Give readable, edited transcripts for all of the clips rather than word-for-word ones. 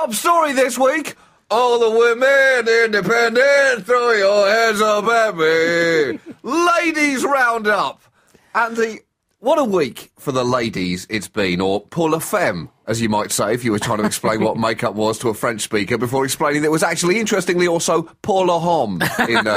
Top story this week. All the women independent, throw your hands up at me. Ladies Roundup. Andy, what a week for the ladies it's been, or pour la femme, as you might say, if you were trying to explain what makeup was to a French speaker before explaining that it was actually, interestingly, also pour la homme in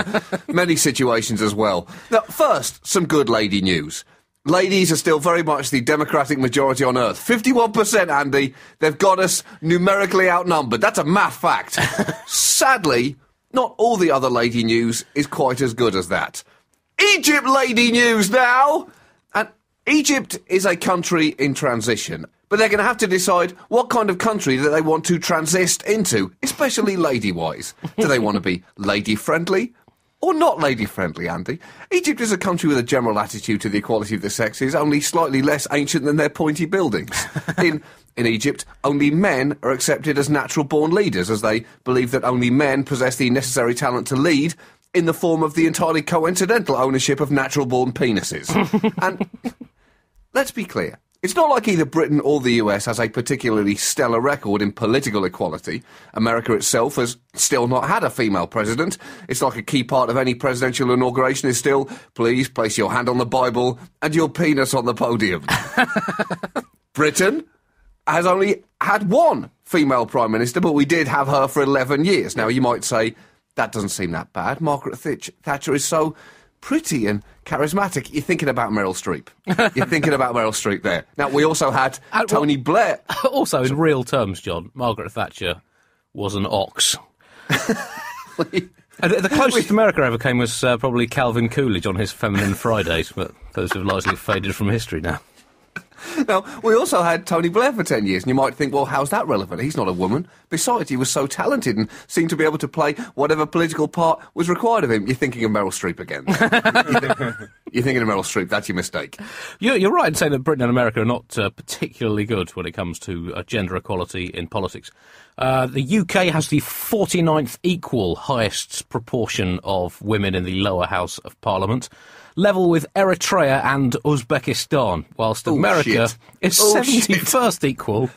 many situations as well. Now, first, some good lady news. Ladies are still very much the democratic majority on Earth. 51%, Andy. They've got us numerically outnumbered. That's a math fact. Sadly, not all the other lady news is quite as good as that. Egypt lady news now! And Egypt is a country in transition, but they're going to have to decide what kind of country that they want to transist into, especially lady-wise. Do they want to be lady-friendly? Or not lady-friendly, Andy? Egypt is a country with a general attitude to the equality of the sexes, only slightly less ancient than their pointy buildings. In Egypt, only men are accepted as natural-born leaders, as they believe that only men possess the necessary talent to lead in the form of the entirely coincidental ownership of natural-born penises. And let's be clear. It's not like either Britain or the US has a particularly stellar record in political equality. America itself has still not had a female president. It's like a key part of any presidential inauguration is still, please place your hand on the Bible and your penis on the podium. Britain has only had one female prime minister, but we did have her for 11 years. Now, you might say, that doesn't seem that bad. Margaret Thatcher is so pretty and charismatic. You're thinking about Meryl Streep. You're thinking about Meryl Streep there. Now, we also had Tony Blair. Also, in real terms, John, Margaret Thatcher was an ox. The closest America ever came was probably Calvin Coolidge on his Feminine Fridays, but those have largely faded from history now. Now, we also had Tony Blair for 10 years, and you might think, well, how's that relevant? He's not a woman. Besides, he was so talented and seemed to be able to play whatever political part was required of him. You're thinking of Meryl Streep again. You're thinking of Meryl Streep. That's your mistake. You're right in saying that Britain and America are not particularly good when it comes to gender equality in politics. The UK has the 49th equal highest proportion of women in the lower house of Parliament, level with Eritrea and Uzbekistan, whilst America is 71st equal.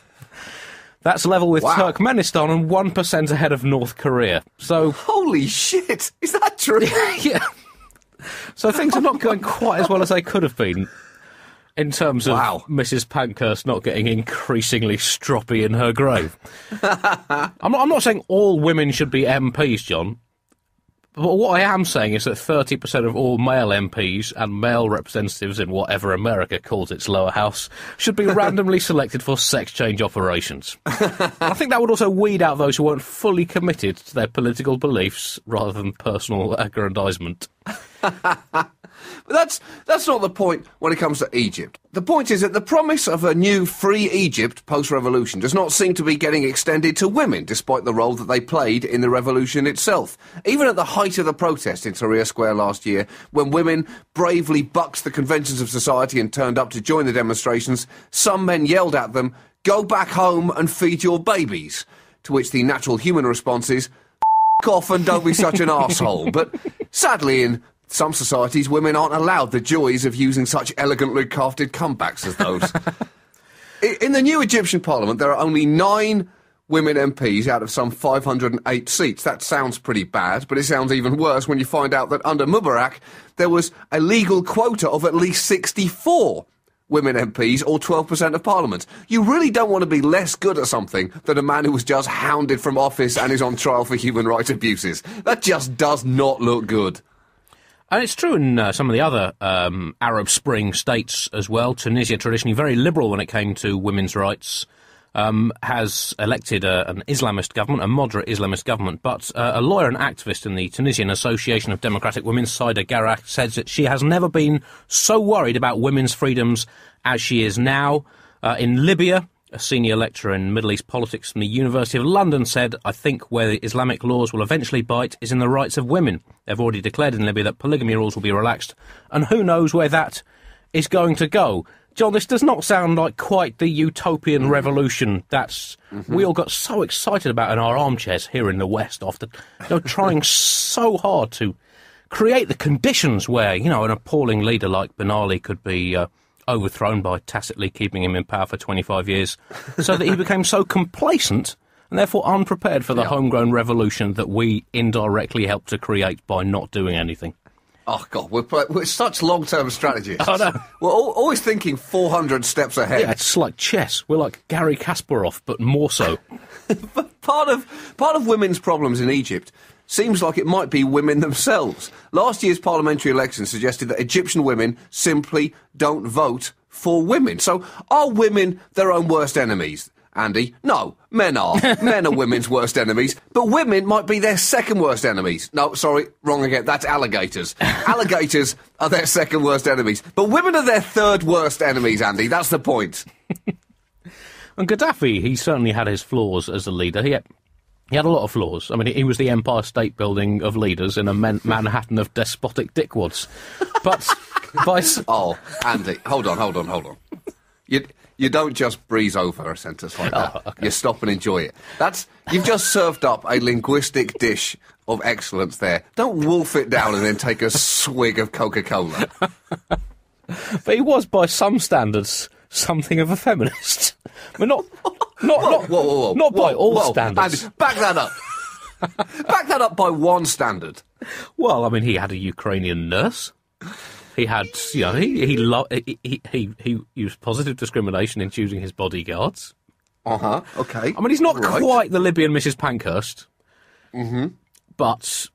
That's level with Turkmenistan and 1% ahead of North Korea. So, holy shit! Is that true? Yeah. So things are not going quite as well as they could have been in terms of Mrs. Pankhurst not getting increasingly stroppy in her grave. I'm not saying all women should be MPs, John. But what I am saying is that 30% of all male MPs and male representatives in whatever America calls its lower house should be randomly selected for sex change operations. I think that would also weed out those who weren't fully committed to their political beliefs rather than personal aggrandisement. But that's not the point when it comes to Egypt. The point is that the promise of a new free Egypt post-revolution does not seem to be getting extended to women, despite the role that they played in the revolution itself. Even at the height of the protest in Tahrir Square last year, when women bravely bucked the conventions of society and turned up to join the demonstrations, some men yelled at them, "Go back home and feed your babies," to which the natural human response is, "F*** off and don't be such an arsehole." But sadly, in some societies, women aren't allowed the joys of using such elegantly crafted comebacks as those. In the new Egyptian parliament, there are only 9 women MPs out of some 508 seats. That sounds pretty bad, but it sounds even worse when you find out that under Mubarak, there was a legal quota of at least 64 women MPs, or 12% of Parliament. You really don't want to be less good at something than a man who was just hounded from office and is on trial for human rights abuses. That just does not look good. And it's true in some of the other Arab Spring states as well. Tunisia, traditionally very liberal when it came to women's rights, has elected an Islamist government, a moderate Islamist government. But a lawyer and activist in the Tunisian Association of Democratic Women, Saida Garrah, says that she has never been so worried about women's freedoms as she is now. In Libya, a senior lecturer in Middle East politics from the University of London said, "I think where the Islamic laws will eventually bite is in the rights of women. They've already declared in Libya that polygamy rules will be relaxed, and who knows where that is going to go." John, this does not sound like quite the utopian revolution that's we all got so excited about in our armchairs here in the West after trying so hard to create the conditions where, an appalling leader like Ben Ali could be overthrown by tacitly keeping him in power for 25 years, so that he became so complacent and therefore unprepared for the homegrown revolution that we indirectly helped to create by not doing anything. Oh, God, we're such long-term strategists. I know. We're always thinking 400 steps ahead. Yeah, it's like chess. We're like Garry Kasparov, but more so. But part of women's problems in Egypt seems like it might be women themselves. Last year's parliamentary election suggested that Egyptian women simply don't vote for women. So are women their own worst enemies, Andy? No, men are. Men are women's worst enemies, but women might be their second worst enemies. No, sorry, wrong again. That's alligators. Alligators are their second worst enemies, but women are their third worst enemies, Andy. That's the point. And Gaddafi, he certainly had his flaws as a leader. He had a lot of flaws. I mean, he was the Empire State Building of leaders in a Manhattan of despotic dickwads. But by... Oh, Andy, hold on. You don't just breeze over a sentence like that. Oh, okay. You stop and enjoy it. You've just served up a linguistic dish of excellence there. Don't wolf it down and then take a swig of Coca-Cola. But he was, by some standards, something of a feminist. I mean, not by all standards. Andy, back that up. Back that up by one standard. Well, I mean, he had a Ukrainian nurse. He had, he used positive discrimination in choosing his bodyguards. Okay. I mean, he's not quite the Libyan Mrs. Pankhurst. Mm-hmm. But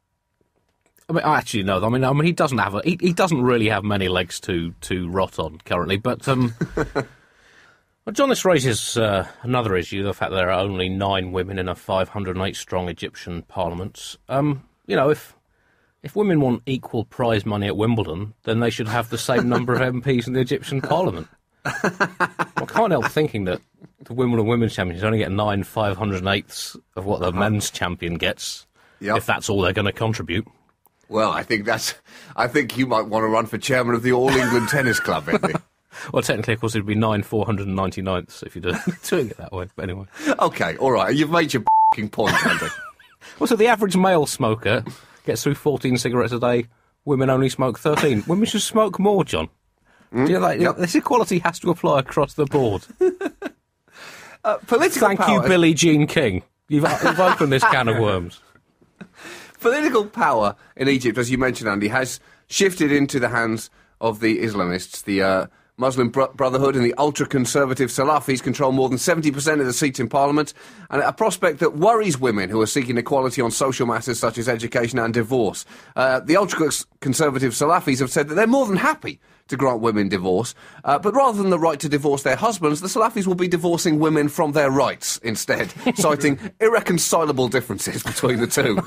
I mean, actually, no. I mean, he doesn't have he doesn't really have many legs to rot on currently. But well, John, this raises another issue: the fact that there are only 9 women in a 508-strong Egyptian parliament. If women want equal prize money at Wimbledon, then they should have the same number of MPs in the Egyptian parliament. I can't help thinking that the Wimbledon Women's Champions only get 9 508ths of what the men's champion gets, if that's all they're going to contribute. Well, I think you might want to run for chairman of the All England Tennis Club, Andy. Well, technically, of course, it'd be 9 499ths if you're doing it that way. But anyway. Okay, all right. You've made your point, Andy. Well, so the average male smoker gets through 14 cigarettes a day. Women only smoke 13. Women should smoke more, John. Do you know that? This equality has to apply across the board. Thank you, Billie Jean King. You've opened this can of worms. Political power in Egypt, as you mentioned, Andy, has shifted into the hands of the Islamists. The Muslim Brotherhood and the ultra-conservative Salafis control more than 70% of the seats in Parliament, and a prospect that worries women who are seeking equality on social matters such as education and divorce. The ultra-conservative Salafis have said that they're more than happy to grant women divorce, but rather than the right to divorce their husbands, the Salafis will be divorcing women from their rights instead, citing irreconcilable differences between the two.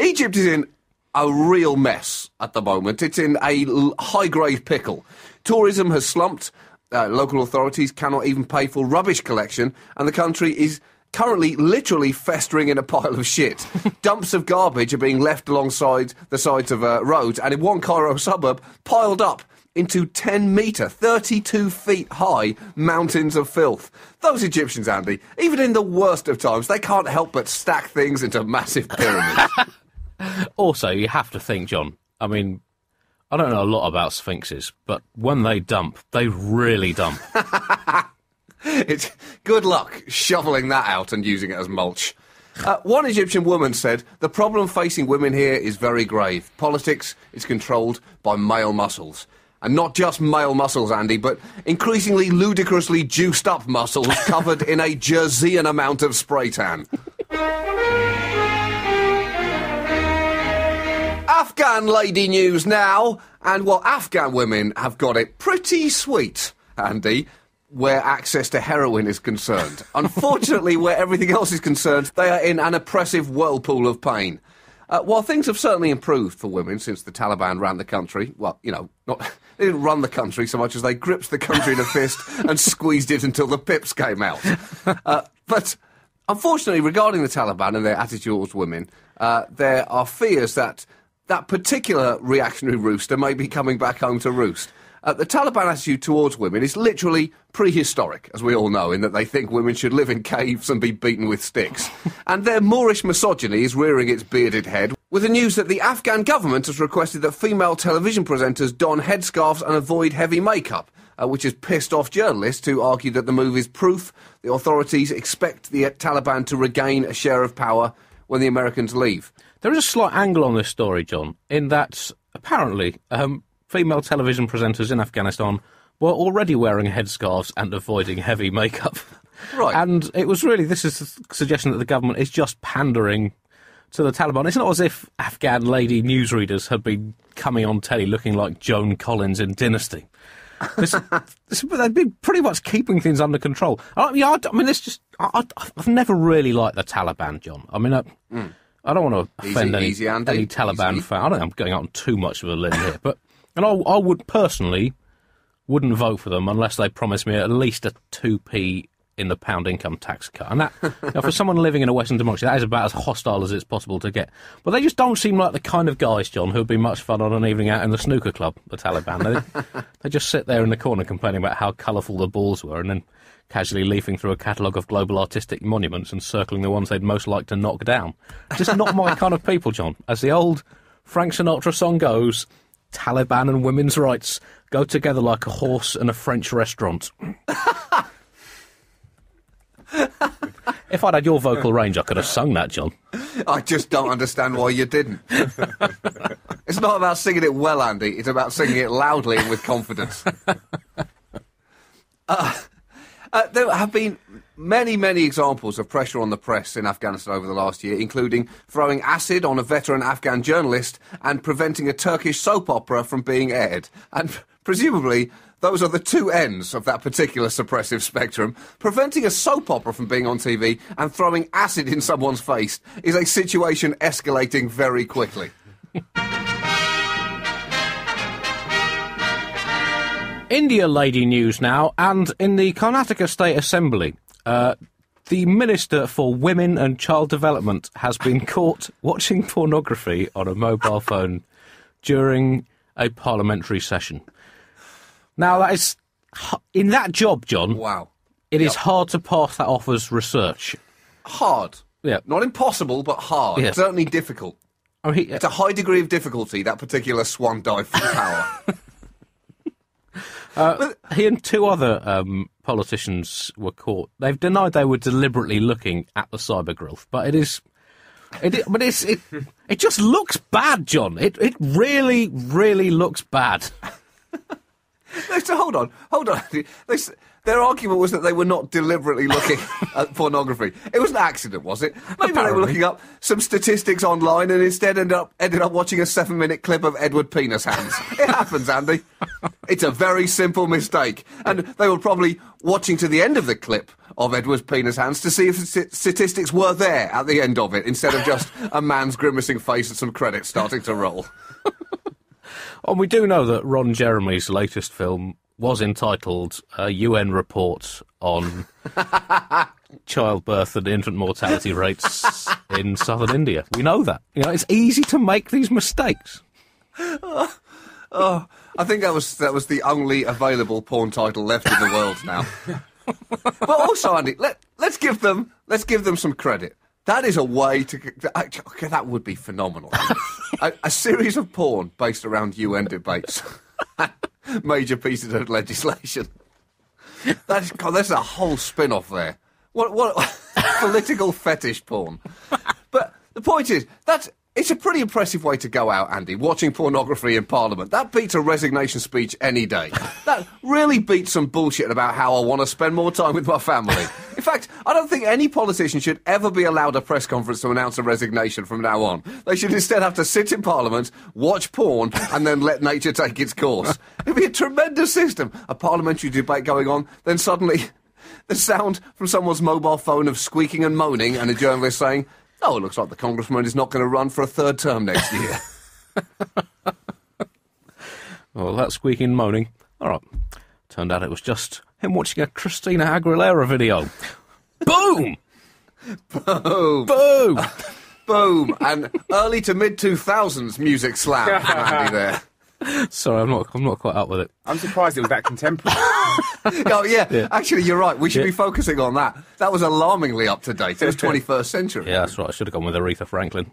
Egypt is in a real mess at the moment. It's in a high-grade pickle. Tourism has slumped. Local authorities cannot even pay for rubbish collection, and the country is currently literally festering in a pile of shit. Dumps of garbage are being left alongside the sides of roads, and in one Cairo suburb, piled up into 10-metre, 32 feet high mountains of filth. Those Egyptians, Andy, even in the worst of times, they can't help but stack things into massive pyramids. Also, you have to think, John, I mean, I don't know a lot about sphinxes, but when they dump, they really dump. It's good luck shoveling that out and using it as mulch. One Egyptian woman said, the problem facing women here is very grave. Politics is controlled by male muscles. And not just male muscles, Andy, but increasingly ludicrously juiced up muscles covered in a Jerseyan amount of spray tan. Afghan lady news now, and well, Afghan women have got it pretty sweet, Andy, where access to heroin is concerned. Unfortunately, where everything else is concerned, they are in an oppressive whirlpool of pain. While things have certainly improved for women since the Taliban ran the country, well, they didn't run the country so much as they gripped the country in a fist and squeezed it until the pips came out. But unfortunately, regarding the Taliban and their attitude towards women, there are fears that particular reactionary rooster may be coming back home to roost. The Taliban attitude towards women is literally prehistoric, as we all know, in that they think women should live in caves and be beaten with sticks. And their Moorish misogyny is rearing its bearded head, with the news that the Afghan government has requested that female television presenters don headscarves and avoid heavy makeup. which has pissed off journalists who argue that the move is proof the authorities expect the Taliban to regain a share of power when the Americans leave. There is a slight angle on this story, John, in that apparently female television presenters in Afghanistan were already wearing headscarves and avoiding heavy makeup. Right. And it was really, this is a suggestion that the government is just pandering to the Taliban. It's not as if Afghan lady newsreaders had been coming on telly looking like Joan Collins in Dynasty. They've been pretty much keeping things under control. I've never really liked the Taliban, John. I mean, I don't want to offend any Taliban fan. I don't think I'm going out on too much of a limb here, and I would personally wouldn't vote for them unless they promised me at least a 2p in the pound income tax cut. And that, for someone living in a Western democracy, that is about as hostile as it's possible to get. But they just don't seem like the kind of guys, John, who would be much fun on an evening out in the snooker club, the Taliban. They just sit there in the corner complaining about how colourful the balls were and then casually leafing through a catalogue of global artistic monuments and circling the ones they'd most like to knock down. Just not my kind of people, John. As the old Frank Sinatra song goes, Taliban and women's rights go together like a horse and a French restaurant. If I'd had your vocal range, I could have sung that, John. I just don't understand why you didn't. It's not about singing it well, Andy. It's about singing it loudly and with confidence. There have been many, many examples of pressure on the press in Afghanistan over the last year, including throwing acid on a veteran Afghan journalist and preventing a Turkish soap opera from being aired. And presumably, those are the two ends of that particular suppressive spectrum. Preventing a soap opera from being on TV and throwing acid in someone's face is a situation escalating very quickly. India lady news now, and in the Karnataka State Assembly, the Minister for Women and Child Development has been caught watching pornography on a mobile phone during a parliamentary session. Now, that is, in that job, John, wow, it is hard to pass that off as research. Hard. Yeah. Not impossible, but hard. Yeah. Certainly difficult. I mean, it's a high degree of difficulty, that particular swan dive from power. He and two other politicians were caught. They've denied they were deliberately looking at the cyber growth, but it just looks bad, John. It really, really looks bad. So hold on. Their argument was that they were not deliberately looking at pornography. It was an accident, was it? Maybe Apparently. They were looking up some statistics online and instead ended up watching a 7-minute clip of Edward Penis Hands. It happens, Andy. It's a very simple mistake. And they were probably watching to the end of the clip of Edward Penis Hands to see if statistics were there at the end of it, instead of just a man's grimacing face and some credits starting to roll. And we do know that Ron Jeremy's latest film was entitled UN Report on Childbirth and Infant Mortality Rates in Southern India. We know that. You know, it's easy to make these mistakes. I think that was the only available porn title left in the world now. But also, Andy, let's give them some credit. That is a way to... Okay, that would be phenomenal. A series of porn based around UN debates. Major pieces of legislation. There's a whole spin-off there. What political fetish porn. But the point is, it's a pretty impressive way to go out, Andy, watching pornography in Parliament. That beats a resignation speech any day. That really beats some bullshit about how I want to spend more time with my family. In fact, I don't think any politician should ever be allowed a press conference to announce a resignation from now on. They should instead have to sit in Parliament, watch porn, and then let nature take its course. It'd be a tremendous system. A parliamentary debate going on, then suddenly the sound from someone's mobile phone of squeaking and moaning, and a journalist saying, "Oh, it looks like the congressman is not going to run for a third term next year." Well, that squeaking and moaning. All right. Turned out it was just him watching a Christina Aguilera video. Boom! Boom! Boom! Boom! And early to mid-2000s music slam from Andy there. Sorry, I'm not quite up with it. I'm surprised it was that contemporary. Oh, yeah. Actually, you're right. We should be focusing on that. That was alarmingly up to date. It was 21st century. Yeah, that's right. I should have gone with Aretha Franklin.